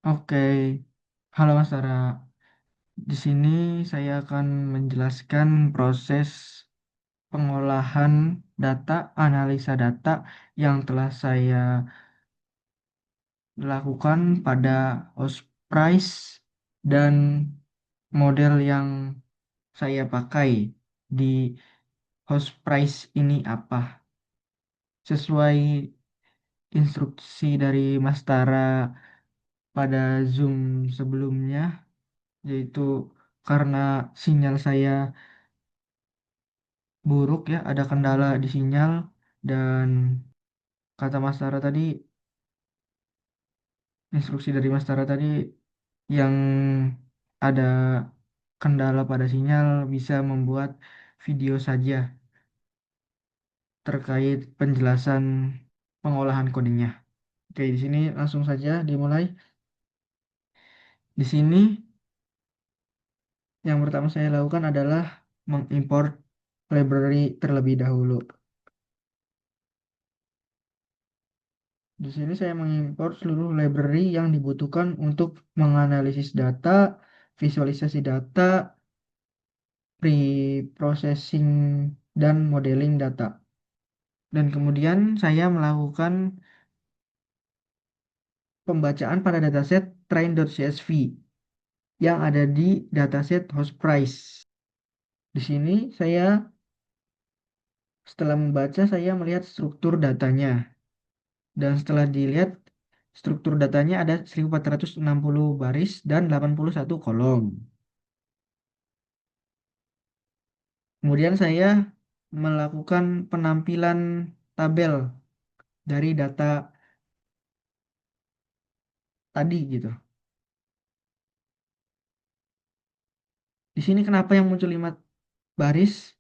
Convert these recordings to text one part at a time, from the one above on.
Oke, halo Mas Tara. Di sini saya akan menjelaskan proses pengolahan data, analisa data yang telah saya lakukan pada host price dan model yang saya pakai di host price ini apa. Sesuai instruksi dari Mas Tara pada Zoom sebelumnya, yaitu karena sinyal saya buruk ya, ada kendala di sinyal dan kata Mas Tara tadi, instruksi dari Mas Tara tadi yang ada kendala pada sinyal bisa membuat video saja terkait penjelasan pengolahan kodenya. Oke, di sini langsung saja dimulai. Di sini yang pertama saya lakukan adalah mengimport library terlebih dahulu. Di sini saya mengimpor seluruh library yang dibutuhkan untuk menganalisis data, visualisasi data, pre-processing, dan modeling data. Dan kemudian saya melakukan pembacaan pada dataset train.csv yang ada di dataset host price. Di sini saya setelah membaca saya melihat struktur datanya. Dan setelah dilihat struktur datanya ada 1460 baris dan 81 kolom. Kemudian saya melakukan penampilan tabel dari data tadi gitu. Di sini kenapa yang muncul 5 baris?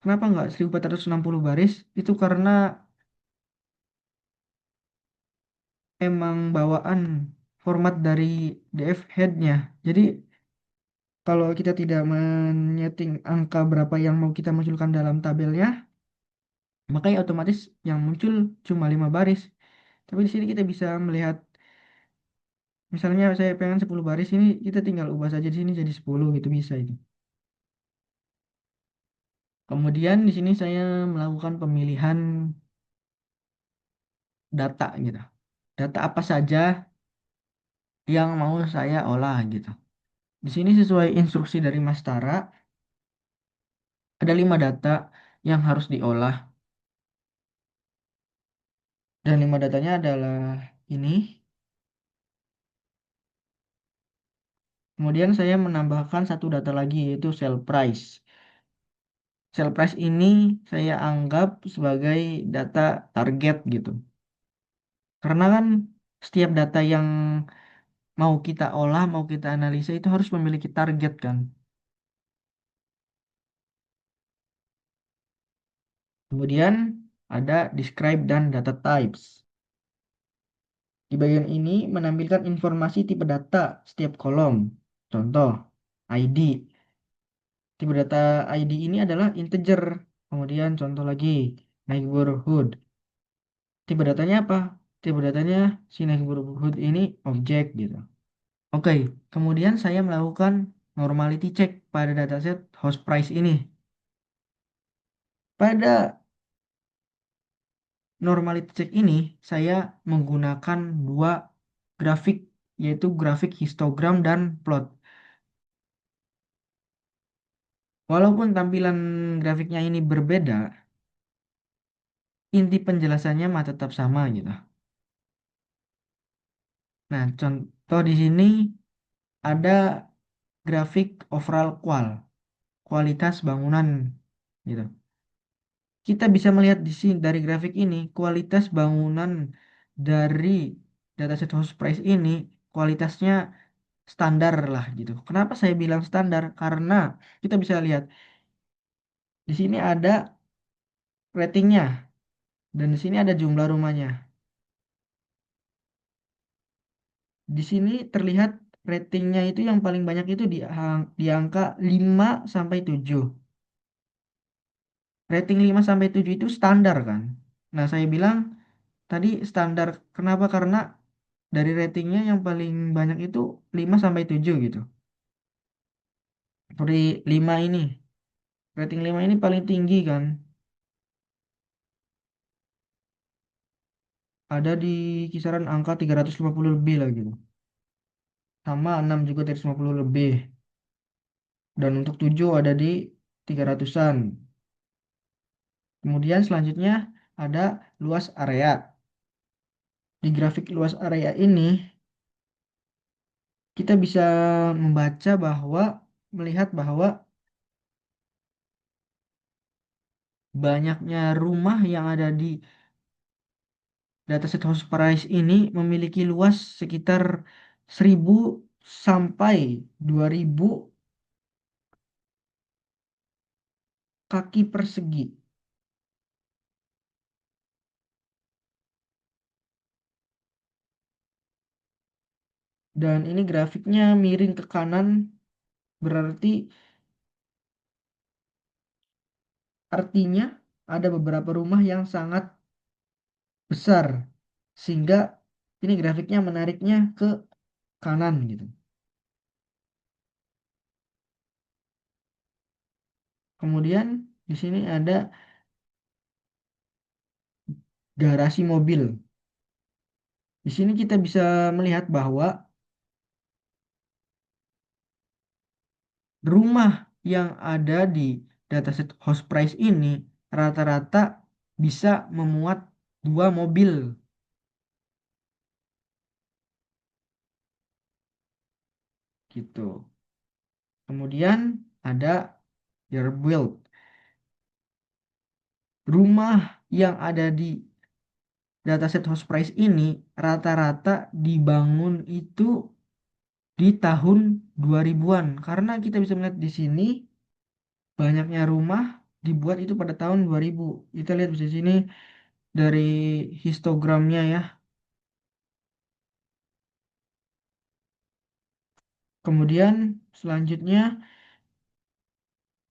Kenapa nggak 1460 baris? Itu karena emang bawaan format dari DF head-nya. Jadi kalau kita tidak menyeting angka berapa yang mau kita munculkan dalam tabelnya, makanya otomatis yang muncul cuma 5 baris. Tapi di sini kita bisa melihat, misalnya saya pengen 10 baris ini, kita tinggal ubah saja di sini jadi 10 gitu bisa itu. Kemudian di sini saya melakukan pemilihan data gitu. Data apa saja yang mau saya olah gitu. Di sini sesuai instruksi dari Mas Tara, ada 5 data yang harus diolah. Dan 5 datanya adalah ini. Kemudian saya menambahkan satu data lagi yaitu sell price. Sell price ini saya anggap sebagai data target gitu. Karena kan setiap data yang mau kita olah, mau kita analisa itu harus memiliki target kan. Kemudian ada describe dan data types. Di bagian ini menampilkan informasi tipe data setiap kolom. Contoh, ID. Tipe data ID ini adalah integer. Kemudian contoh lagi, neighborhood. Tipe datanya apa? Tipe datanya si neighborhood ini objek gitu. Oke, kemudian saya melakukan normality check pada dataset host price ini. Pada normality check ini, saya menggunakan dua grafik, yaitu grafik histogram dan plot. Walaupun tampilan grafiknya ini berbeda, inti penjelasannya mah tetap sama gitu. Nah, contoh di sini ada grafik overall kualitas bangunan gitu. Kita bisa melihat di sini dari grafik ini kualitas bangunan dari dataset host price ini kualitasnya standar lah gitu. Kenapa saya bilang standar? Karena kita bisa lihat di sini ada ratingnya dan di sini ada jumlah rumahnya. Di sini terlihat ratingnya itu yang paling banyak itu di angka 5 sampai 7. Rating 5 sampai 7 itu standar kan. Nah, saya bilang tadi standar kenapa? Karena dari ratingnya yang paling banyak itu 5 sampai 7 gitu. Dari 5 ini, rating 5 ini paling tinggi kan. Ada di kisaran angka 350 lebih lah gitu. Sama 6 juga 350 lebih. Dan untuk 7 ada di 300-an. Kemudian selanjutnya ada luas area. Di grafik luas area ini kita bisa membaca bahwa melihat bahwa banyaknya rumah yang ada di dataset house price ini memiliki luas sekitar 1.000 sampai 2.000 kaki persegi. Dan ini grafiknya miring ke kanan, berarti artinya ada beberapa rumah yang sangat besar. Sehingga ini grafiknya menariknya ke kanan gitu. Kemudian di sini ada garasi mobil. Di sini kita bisa melihat bahwa rumah yang ada di dataset house price ini rata-rata bisa memuat 2 mobil gitu. Kemudian ada your build. Rumah yang ada di dataset house price ini rata-rata dibangun itu di tahun 2000-an. Karena kita bisa melihat di sini banyaknya rumah dibuat itu pada tahun 2000. Kita lihat di sini dari histogramnya ya. Kemudian selanjutnya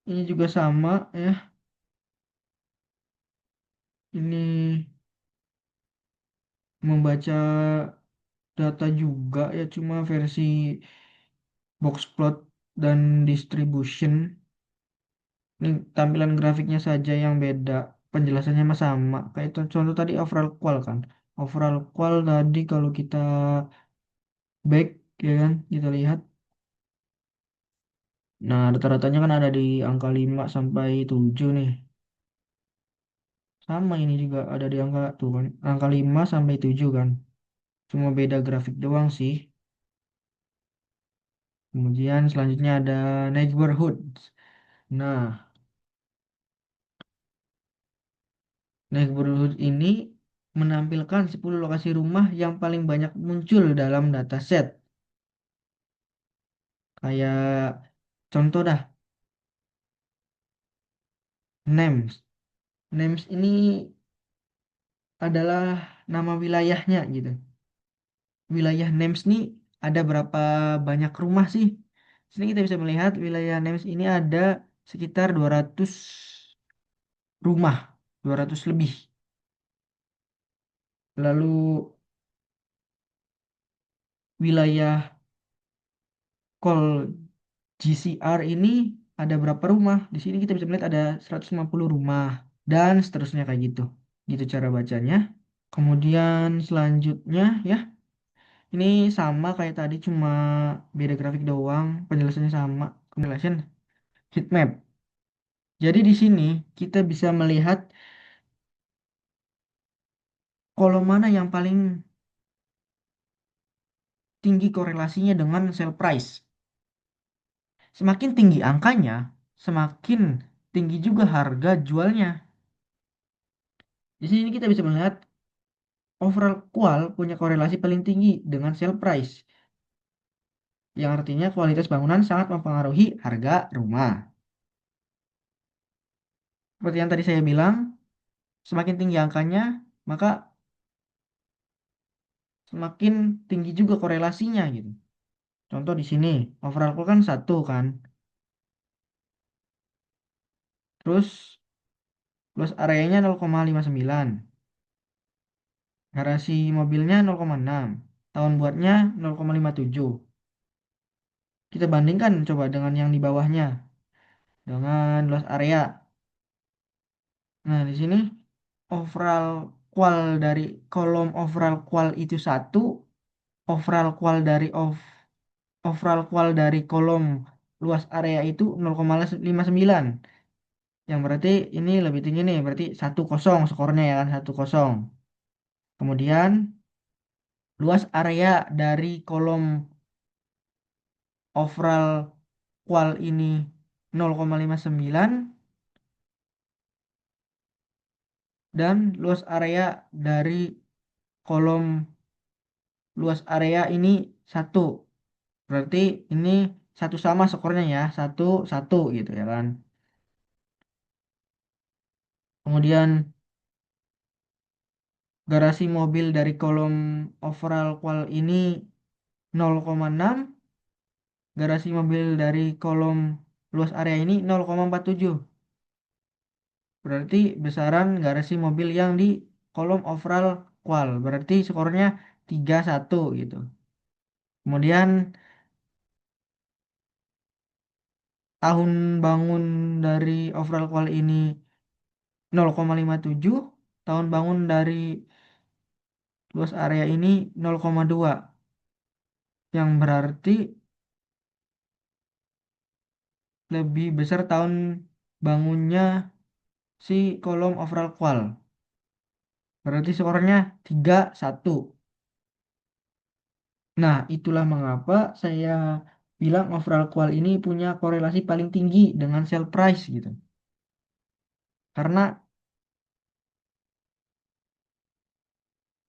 ini juga sama ya. Ini membaca data juga ya, cuma versi box plot dan distribution. Ini tampilan grafiknya saja yang beda. Penjelasannya mah sama. Kayak contoh tadi overall qual kan. Overall qual tadi kalau kita back ya kan kita lihat. Nah, rata-ratanya kan ada di angka 5 sampai 7 nih. Sama ini juga ada di angka tuh kan. Angka 5 sampai 7 kan. Cuma beda grafik doang sih. Kemudian selanjutnya ada neighborhood. Nah, neighborhood ini menampilkan 10 lokasi rumah yang paling banyak muncul dalam dataset. Kayak contoh dah, NEMS. NEMS ini adalah nama wilayahnya gitu. Wilayah NEMS ini ada berapa banyak rumah sih? Sini kita bisa melihat wilayah NEMS ini ada sekitar 200 rumah, 200 lebih. Lalu wilayah Call GCR ini ada berapa rumah? Di sini kita bisa melihat ada 150 rumah dan seterusnya kayak gitu. Gitu cara bacanya. Kemudian selanjutnya ya, ini sama kayak tadi cuma beda grafik doang, penjelasannya sama. Penjelasan heat map. Jadi di sini kita bisa melihat kolom mana yang paling tinggi korelasinya dengan sell price. Semakin tinggi angkanya, semakin tinggi juga harga jualnya. Di sini kita bisa melihat overall qual punya korelasi paling tinggi dengan sell price, yang artinya kualitas bangunan sangat mempengaruhi harga rumah. Seperti yang tadi saya bilang, semakin tinggi angkanya, maka semakin tinggi juga korelasinya gitu. Contoh di sini, overall qual kan 1 kan. Terus luas areanya 0,59. Garasi mobilnya 0,6. tahun buatnya 0,57. Kita bandingkan coba dengan yang di bawahnya, dengan luas area. Nah, di sini overall qual dari kolom overall qual itu satu, overall qual dari overall qual dari kolom luas area itu 0,59. Yang berarti ini lebih tinggi nih, berarti 1-0 skornya ya kan, 1-0. Kemudian luas area dari kolom overall qual ini 0,59 dan luas area dari kolom luas area ini satu. Berarti ini satu sama skornya ya, 1-1 gitu ya kan. Kemudian garasi mobil dari kolom overall qual ini 0,6, garasi mobil dari kolom luas area ini 0,47. Berarti besaran garasi mobil yang di kolom overall qual. Berarti skornya 3-1 gitu. Kemudian tahun bangun dari overall qual ini 0,57, tahun bangun dari luas area ini 0,2. Yang berarti lebih besar tahun bangunnya si kolom overall qual. Berarti skornya 3-1. Nah, itulah mengapa saya bilang overall qual ini punya korelasi paling tinggi dengan sell price gitu. Karena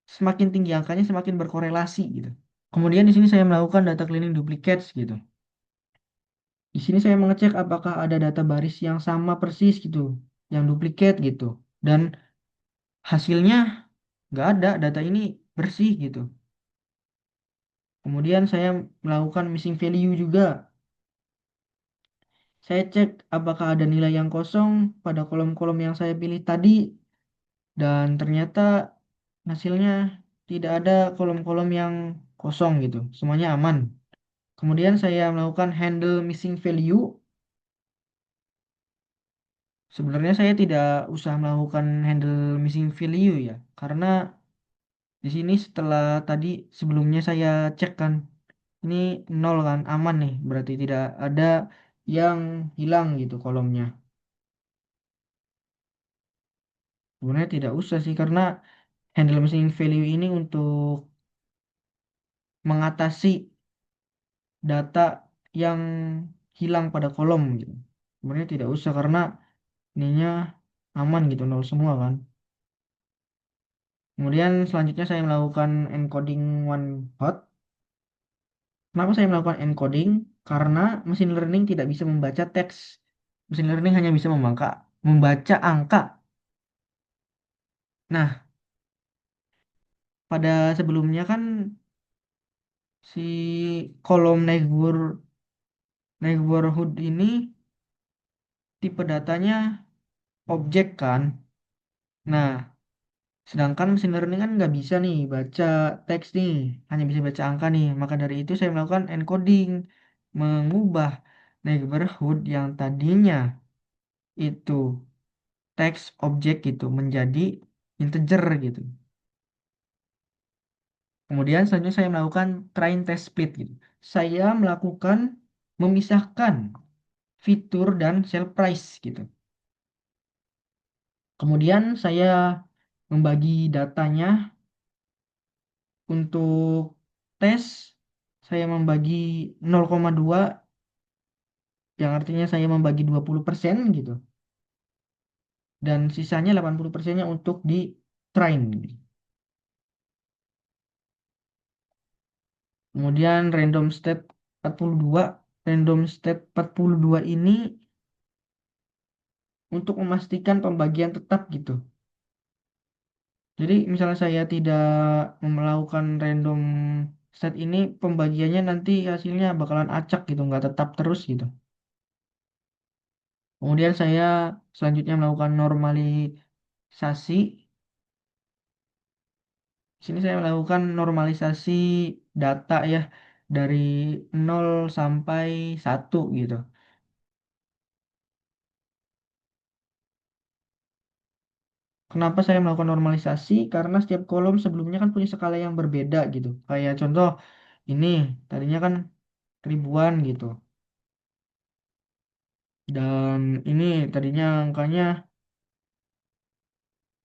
semakin tinggi angkanya semakin berkorelasi gitu. Kemudian di sini saya melakukan data cleaning duplicates gitu. Di sini saya mengecek apakah ada data baris yang sama persis gitu, yang duplikat gitu. Dan hasilnya nggak ada, data ini bersih gitu. Kemudian saya melakukan missing value juga. Saya cek apakah ada nilai yang kosong pada kolom-kolom yang saya pilih tadi. Dan ternyata hasilnya tidak ada kolom-kolom yang kosong gitu. Semuanya aman. Kemudian saya melakukan handle missing value. Sebenarnya saya tidak usah melakukan handle missing value ya. Karena di sini setelah tadi sebelumnya saya cek kan. Ini nol kan, aman nih. Berarti tidak ada yang hilang gitu kolomnya. Sebenarnya tidak usah sih karena handle missing value ini untuk mengatasi data yang hilang pada kolom gitu. Sebenarnya tidak usah karena ininya aman gitu, nol semua kan. Kemudian selanjutnya saya melakukan encoding one hot. Kenapa saya melakukan encoding? Karena mesin learning tidak bisa membaca teks. Mesin learning hanya bisa membaca angka. Nah, pada sebelumnya kan si kolom neighborhood ini tipe datanya objek kan. Nah, sedangkan mesin learning kan nggak bisa nih baca teks nih, hanya bisa baca angka nih. Maka dari itu saya melakukan encoding, mengubah neighborhood yang tadinya itu teks objek gitu menjadi integer gitu. Kemudian selanjutnya saya melakukan train test split gitu. Saya melakukan memisahkan fitur dan sell price gitu. Kemudian saya membagi datanya untuk tes. Saya membagi 0,2 yang artinya saya membagi 20% gitu. Dan sisanya 80%-nya untuk di train gitu. Kemudian random step 42. Random step 42 ini untuk memastikan pembagian tetap gitu. Jadi misalnya saya tidak melakukan random set ini, pembagiannya nanti hasilnya bakalan acak gitu, nggak tetap terus gitu. Kemudian saya selanjutnya melakukan normalisasi. Di sini saya melakukan normalisasi data ya dari 0 sampai 1 gitu. Kenapa saya melakukan normalisasi? Karena setiap kolom sebelumnya kan punya skala yang berbeda gitu. Kayak contoh ini tadinya kan ribuan gitu. Dan ini tadinya angkanya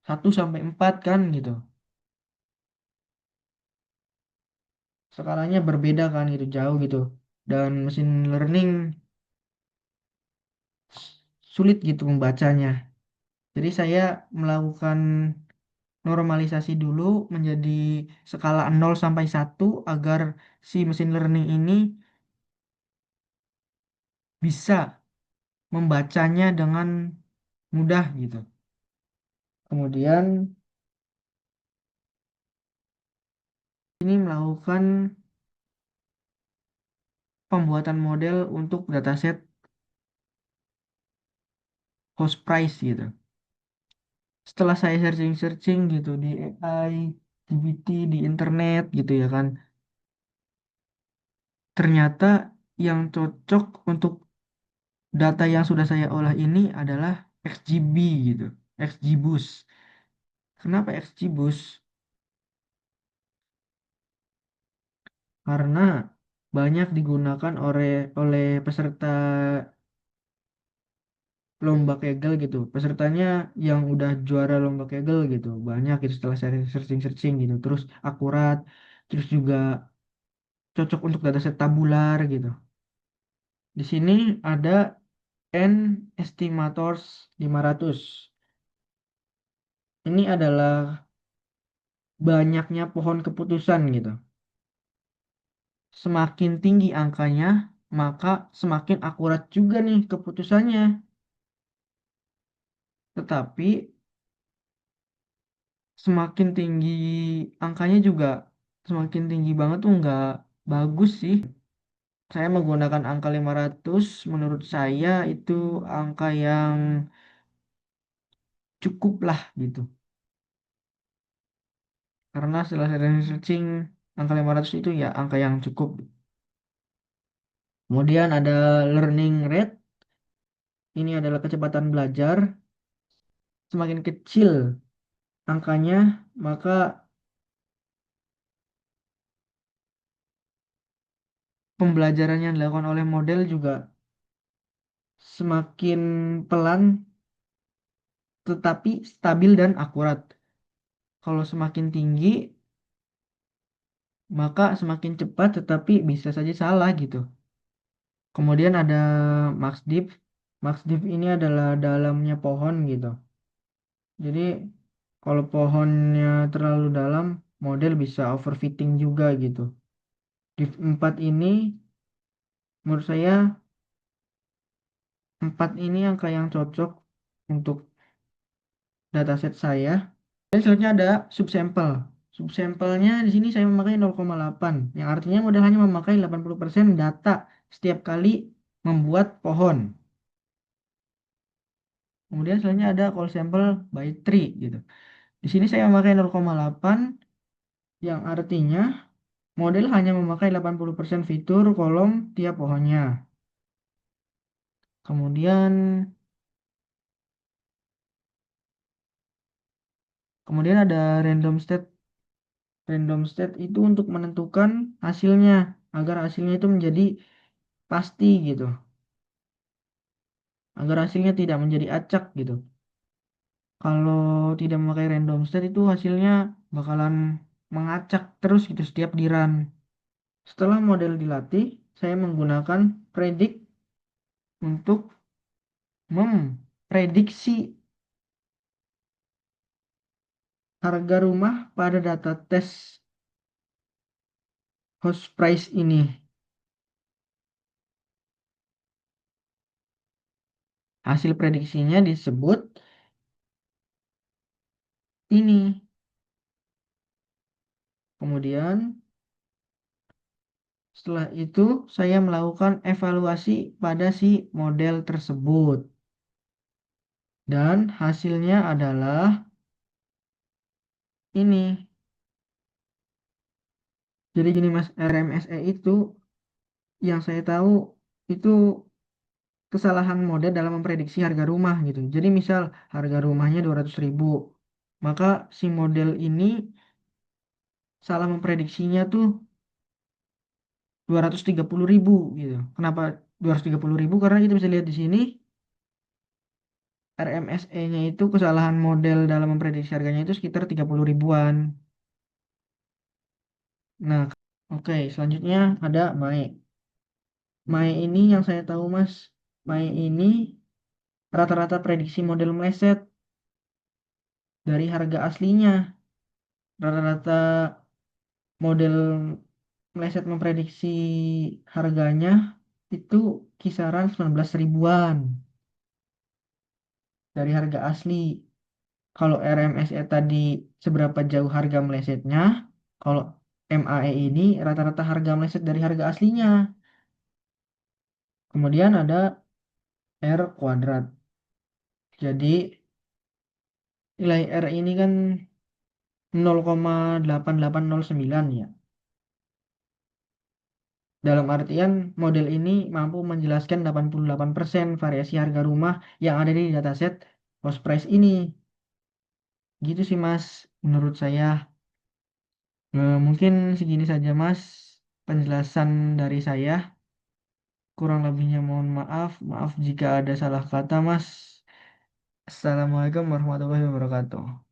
1 sampai 4 kan gitu. Skalanya berbeda kan gitu, jauh gitu. Dan mesin learning sulit gitu membacanya. Jadi saya melakukan normalisasi dulu menjadi skala 0 sampai 1 agar si mesin learning ini bisa membacanya dengan mudah gitu. Kemudian ini melakukan pembuatan model untuk dataset host price gitu. Setelah saya searching-searching gitu di AI, GPT, di internet gitu ya kan. Ternyata yang cocok untuk data yang sudah saya olah ini adalah XGB gitu. XGBoost. Kenapa XGBoost? Karena banyak digunakan oleh peserta lomba Kaggle gitu. Pesertanya yang udah juara lomba Kaggle gitu. Banyak itu setelah saya searching-searching gitu. Terus akurat, terus juga cocok untuk dataset tabular gitu. Di sini ada N estimators 500. Ini adalah banyaknya pohon keputusan gitu. Semakin tinggi angkanya, maka semakin akurat juga nih keputusannya. Tetapi semakin tinggi angkanya juga semakin tinggi banget tuh nggak bagus sih. Saya menggunakan angka 500, menurut saya itu angka yang cukup lah gitu. Karena setelah saya searching, angka 500 itu ya angka yang cukup. Kemudian ada learning rate, ini adalah kecepatan belajar. Semakin kecil angkanya, maka pembelajaran yang dilakukan oleh model juga semakin pelan tetapi stabil dan akurat. Kalau semakin tinggi, maka semakin cepat tetapi bisa saja salah gitu. Kemudian ada max diff. Max diff ini adalah dalamnya pohon gitu. Jadi kalau pohonnya terlalu dalam, model bisa overfitting juga gitu. Diff 4 ini menurut saya 4 ini angka yang cocok untuk dataset saya. Dan selanjutnya ada subsample. Subsampelnya di sini saya memakai 0,8, yang artinya model hanya memakai 80% data setiap kali membuat pohon. Kemudian selanjutnya ada call sample by tree gitu. Di sini saya memakai 0,8, yang artinya model hanya memakai 80% fitur kolom tiap pohonnya. Kemudian kemudian ada random state. Random state itu untuk menentukan hasilnya agar hasilnya itu menjadi pasti gitu. Agar hasilnya tidak menjadi acak gitu. Kalau tidak memakai random state itu hasilnya bakalan mengacak terus gitu setiap di run. Setelah model dilatih, saya menggunakan predict untuk memprediksi harga rumah pada data tes house price ini. Hasil prediksinya disebut ini. Kemudian setelah itu saya melakukan evaluasi pada si model tersebut. Dan hasilnya adalah ini. Jadi gini Mas, RMSE itu yang saya tahu itu kesalahan model dalam memprediksi harga rumah gitu. Jadi misal harga rumahnya 200.000, maka si model ini salah memprediksinya tuh 230.000 gitu. Kenapa 230.000? Karena kita bisa lihat di sini RMSE-nya itu kesalahan model dalam memprediksi harganya itu sekitar 30 ribuan. Nah, oke, selanjutnya ada MAE. MAE ini yang saya tahu Mas, MAE ini rata-rata prediksi model meleset dari harga aslinya. Rata-rata model meleset memprediksi harganya itu kisaran 19 ribuan dari harga asli. Kalau RMSE tadi seberapa jauh harga melesetnya, kalau MAE ini rata-rata harga meleset dari harga aslinya. Kemudian ada R kuadrat. Jadi nilai R ini kan 0,8809 ya. Dalam artian model ini mampu menjelaskan 88% variasi harga rumah yang ada di dataset house price ini. Gitu sih Mas, menurut saya. Mungkin segini saja Mas penjelasan dari saya. Kurang lebihnya mohon maaf. Maaf jika ada salah kata Mas. Assalamualaikum warahmatullahi wabarakatuh.